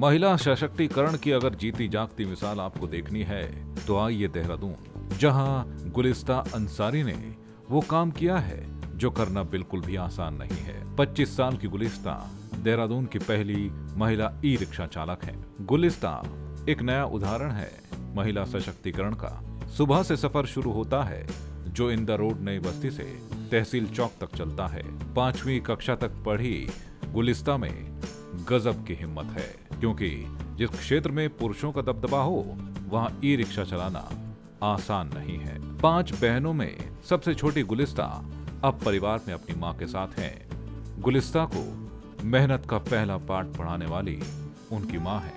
महिला सशक्तिकरण की अगर जीती जागती मिसाल आपको देखनी है तो आइए देहरादून, जहां गुलिस्ता अंसारी ने वो काम किया है जो करना बिल्कुल भी आसान नहीं है। 25 साल की गुलिस्ता देहरादून की पहली महिला ई रिक्शा चालक है। गुलिस्ता एक नया उदाहरण है महिला सशक्तिकरण का। सुबह से सफर शुरू होता है जो इंदर रोड नई बस्ती से तहसील चौक तक चलता है। 5वीं कक्षा तक पढ़ी गुलिस्ता में गजब की हिम्मत है, क्योंकि जिस क्षेत्र में पुरुषों का दबदबा हो वहां ई रिक्शा चलाना आसान नहीं है। 5 बहनों में सबसे छोटी गुलिस्ता अब परिवार में अपनी मां के साथ है। गुलिस्ता को मेहनत का पहला पाठ पढ़ाने वाली उनकी मां है,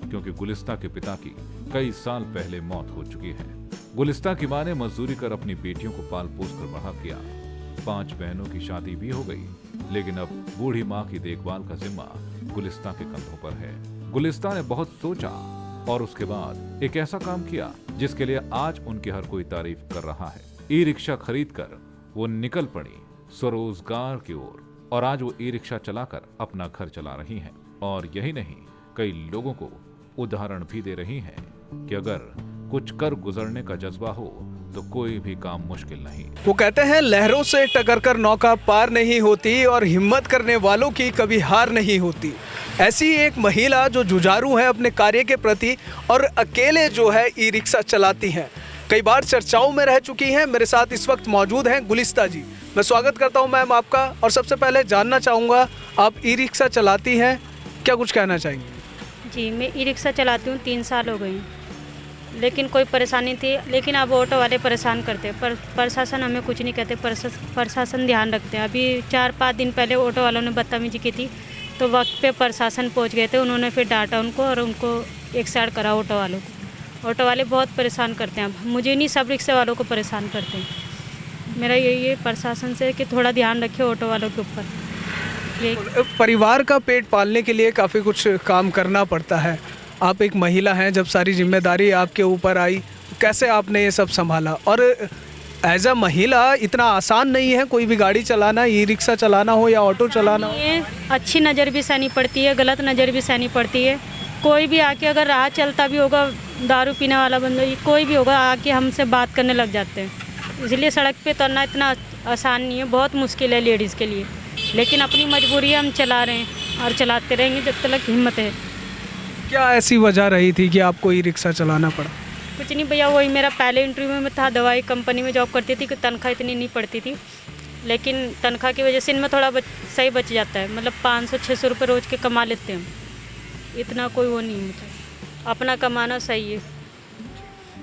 क्योंकि गुलिस्ता के पिता की कई साल पहले मौत हो चुकी है। गुलिस्ता की मां ने मजदूरी कर अपनी बेटियों को पाल पोस कर बड़ा किया। 5 बहनों की शादी भी हो गई, लेकिन अब बूढ़ी मां की देखभाल का जिम्मा गुलिस्ता के कंधों पर है। गुलिस्ता ने बहुत सोचा और उसके बाद एक ऐसा काम किया जिसके लिए आज उनकी हर कोई तारीफ कर रहा है। ई रिक्शा खरीद कर वो निकल पड़ी स्वरोजगार की ओर, और आज वो ई रिक्शा चलाकर अपना घर चला रही हैं। और यही नहीं, कई लोगों को उदाहरण भी दे रही हैं कि अगर कुछ कर गुजरने का जज्बा हो तो कोई भी काम मुश्किल नहीं। वो कहते हैं लहरों से टकर कर नौका पार नहीं होती और हिम्मत करने वालों की कभी हार नहीं होती। ऐसी एक महिला जो जुझारू है अपने कार्य के प्रति और अकेले जो है ई रिक्शा चलाती हैं, कई बार चर्चाओं में रह चुकी हैं। मेरे साथ इस वक्त मौजूद हैं गुलिस्ता जी। मैं स्वागत करता हूं मैम आपका, और सबसे पहले जानना चाहूँगा, आप ई रिक्शा चलाती हैं, क्या कुछ कहना चाहेंगे? जी, मैं ई रिक्शा चलाती हूँ, 3 साल हो गए हैं, लेकिन कोई परेशानी थी। लेकिन अब ऑटो वाले परेशान करते हैं, पर प्रशासन हमें कुछ नहीं कहते। प्रशासन ध्यान रखते हैं। अभी 4-5 दिन पहले ऑटो वालों ने बदतमीजी की थी, तो वक्त पे प्रशासन पहुंच गए थे। उन्होंने फिर डांटा उनको और उनको एक साइड करा ऑटो वालों को। ऑटो वाले बहुत परेशान करते हैं, अब मुझे नहीं, सब रिक्शे वालों को परेशान करते हैं। मेरा यही है प्रशासन से कि थोड़ा ध्यान रखे ऑटो वालों के ऊपर। परिवार का पेट पालने के लिए काफ़ी कुछ काम करना पड़ता है। आप एक महिला हैं, जब सारी जिम्मेदारी आपके ऊपर आई, कैसे आपने ये सब संभाला? और एज अ महिला इतना आसान नहीं है कोई भी गाड़ी चलाना, ई रिक्शा चलाना हो या ऑटो चलाना हो। ये अच्छी नज़र भी सहनी पड़ती है, गलत नज़र भी सहनी पड़ती है। कोई भी आके अगर राह चलता भी होगा, दारू पीने वाला बंदा, कोई भी होगा, आके हमसे बात करने लग जाते हैं। इसलिए सड़क पे उतरना इतना आसान नहीं है, बहुत मुश्किल है लेडीज़ के लिए। लेकिन अपनी मजबूरी है, हम चला रहे हैं और चलाते रहेंगे जब तक हिम्मत है। क्या ऐसी वजह रही थी कि आपको ई रिक्शा चलाना पड़ा? कुछ नहीं भैया, वही मेरा पहले इंटरव्यू में था, दवाई कंपनी में जॉब करती थी, कि तनख्वाह इतनी नहीं पड़ती थी, लेकिन तनख्वाह की वजह से इनमें थोड़ा सही बच जाता है। मतलब 500-600 रुपये रोज़ के कमा लेते हैं हम, इतना कोई वो नहीं, मतलब अपना कमाना सही है।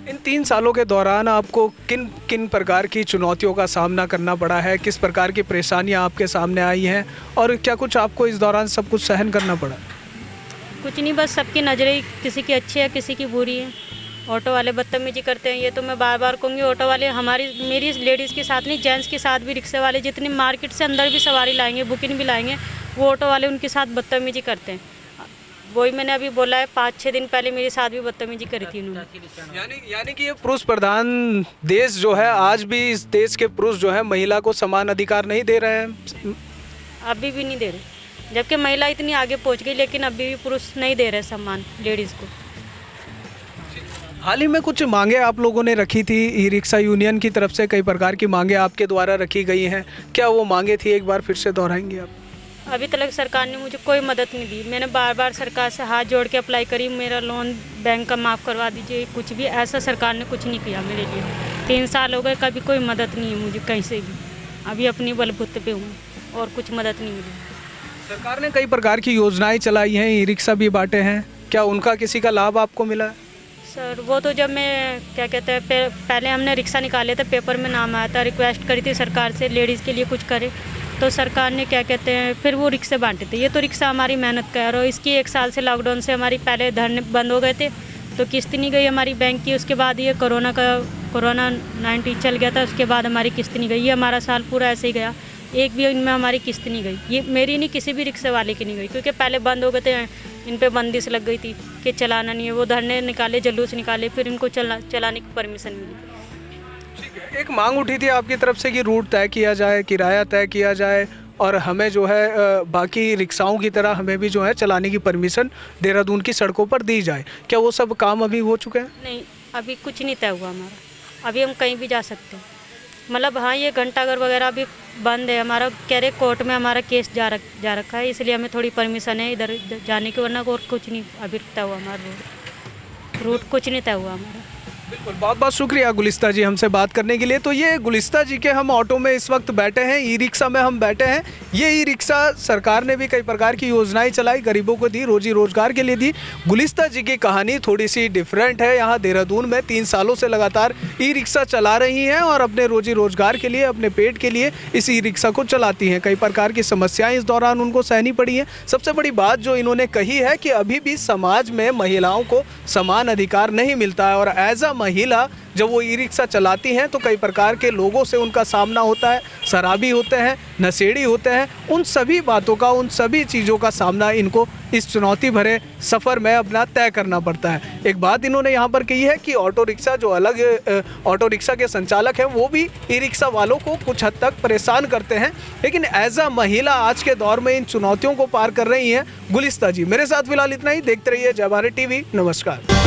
इन 3 सालों के दौरान आपको किन किन प्रकार की चुनौतियों का सामना करना पड़ा है? किस प्रकार की परेशानियां आपके सामने आई हैं, और क्या कुछ आपको इस दौरान सब कुछ सहन करना पड़ा? कुछ नहीं, बस सबकी नज़रें किसी की अच्छी है, किसी की बुरी है। ऑटो वाले बदतमीजी करते हैं, ये तो मैं बार बार कहूँगी। ऑटो वाले मेरी लेडीज़ के साथ नहीं, जेंट्स के साथ भी, रिक्शे वाले जितनी मार्केट से अंदर भी सवारी लाएंगे, बुकिंग भी लाएंगे, वो ऑटो वाले उनके साथ बदतमीजी करते हैं। वही मैंने अभी बोला है, 5-6 दिन पहले मेरे साथ भी बदतमीजी करी थी उन्होंने। यानी कि ये पुरुष प्रधान देश जो है, आज भी इस देश के पुरुष जो है महिला को समान अधिकार नहीं दे रहे हैं? अभी भी नहीं दे रहे, जबकि महिला इतनी आगे पहुंच गई, लेकिन अभी भी पुरुष नहीं दे रहे सम्मान लेडीज़ को। हाल ही में कुछ मांगे आप लोगों ने रखी थी, ई रिक्शा यूनियन की तरफ से कई प्रकार की मांगे आपके द्वारा रखी गई हैं, क्या वो मांगे थी एक बार फिर से दोहराएंगे आप? अभी तक सरकार ने मुझे कोई मदद नहीं दी। मैंने बार बार सरकार से हाथ जोड़ के अप्लाई करी, मेरा लोन बैंक का माफ़ करवा दीजिए, कुछ भी ऐसा सरकार ने कुछ नहीं किया मेरे लिए। 3 साल हो गए, कभी कोई मदद नहीं है मुझे कहीं से भी। अभी अपनी बलबूते पे हूँ और कुछ मदद नहीं मिली। सरकार ने कई प्रकार की योजनाएं चलाई हैं, ई रिक्शा भी बांटे हैं, क्या उनका किसी का लाभ आपको मिला है? सर वो तो जब मैं क्या कहते हैं, पहले हमने रिक्शा निकाले थे, पेपर में नाम आया था, रिक्वेस्ट करी थी सरकार से लेडीज़ के लिए कुछ करे, तो सरकार ने क्या कहते हैं फिर वो रिक्शे बांटे थे। ये तो रिक्शा हमारी मेहनत का है, और इसकी 1 साल से लॉकडाउन से हमारी पहले धरने बंद हो गए थे, तो किस्त नहीं गई हमारी बैंक की। उसके बाद ये कोरोना 19 चल गया था, उसके बाद हमारी किस्त नहीं गई। ये हमारा साल पूरा ऐसे ही गया, एक भी इनमें हमारी किस्त नहीं गई। ये मेरी नहीं, किसी भी रिक्शे वाले की नहीं गई, क्योंकि पहले बंद हो गए थे, इन पे बंदिश लग गई थी कि चलाना नहीं है। वो धरने निकाले, जुलूस निकाले, फिर इनको चलाने की परमिशन मिली। एक मांग उठी थी आपकी तरफ से कि रूट तय किया जाए, किराया तय किया जाए, और हमें जो है बाकी रिक्शाओं की तरह हमें भी जो है चलाने की परमिशन देहरादून की सड़कों पर दी जाए। क्या वो सब काम अभी हो चुके हैं? नहीं, अभी कुछ नहीं तय हुआ हमारा। अभी हम कहीं भी जा सकते हैं। मतलब हाँ, ये घंटाघर वगैरह अभी बंद है। हमारा कह रहे कोर्ट में हमारा केस जा रखा है, इसलिए हमें थोड़ी परमिशन है इधर जाने की, वरना और कुछ नहीं अभी तय हुआ हमारा रूट कुछ नहीं तय हुआ हमारा। बिल्कुल, बहुत बहुत शुक्रिया गुलिस्ता जी हमसे बात करने के लिए। तो ये गुलिस्ता जी के हम ऑटो में इस वक्त बैठे हैं, ई रिक्शा में हम बैठे हैं। ये ई रिक्शा सरकार ने भी कई प्रकार की योजनाएं चलाई, गरीबों को दी, रोजी रोजगार के लिए दी। गुलिस्ता जी की कहानी थोड़ी सी डिफरेंट है। यहाँ देहरादून में 3 सालों से लगातार ई रिक्शा चला रही हैं और अपने रोजी रोजगार के लिए, अपने पेट के लिए इस ई रिक्शा को चलाती हैं। कई प्रकार की समस्याएं इस दौरान उनको सहनी पड़ी हैं। सबसे बड़ी बात जो इन्होंने कही है कि अभी भी समाज में महिलाओं को समान अधिकार नहीं मिलता है, और एज अ महिला जब वो ई रिक्शा चलाती हैं तो कई प्रकार के लोगों से उनका सामना होता है। शराबी होते हैं, नशेड़ी होते हैं, उन सभी बातों का, उन सभी चीज़ों का सामना इनको इस चुनौती भरे सफ़र में अपना तय करना पड़ता है। एक बात इन्होंने यहाँ पर कही है कि ऑटो रिक्शा जो अलग ऑटो रिक्शा के संचालक हैं वो भी ई रिक्शा वालों को कुछ हद तक परेशान करते हैं, लेकिन एज अ महिला आज के दौर में इन चुनौतियों को पार कर रही हैं गुलिस्ता जी। मेरे साथ फिलहाल इतना ही। देखते रहिए जय भारत टीवी। नमस्कार।